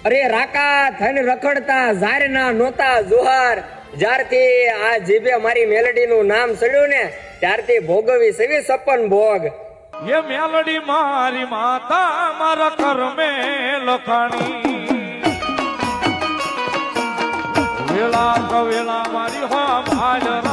અરે રાકા થઈને રખડતા ઝારના નોતા જુહાર જ્યારથી આ જીભે મારી મેલડી નું નામ ચડ્યું ને ત્યારથી ભોગવી સવી સપન ભોગ એ મેલડી મારી માતા મારા કરમે લખાણી વેળા કવેળા મારી હો ભાજરા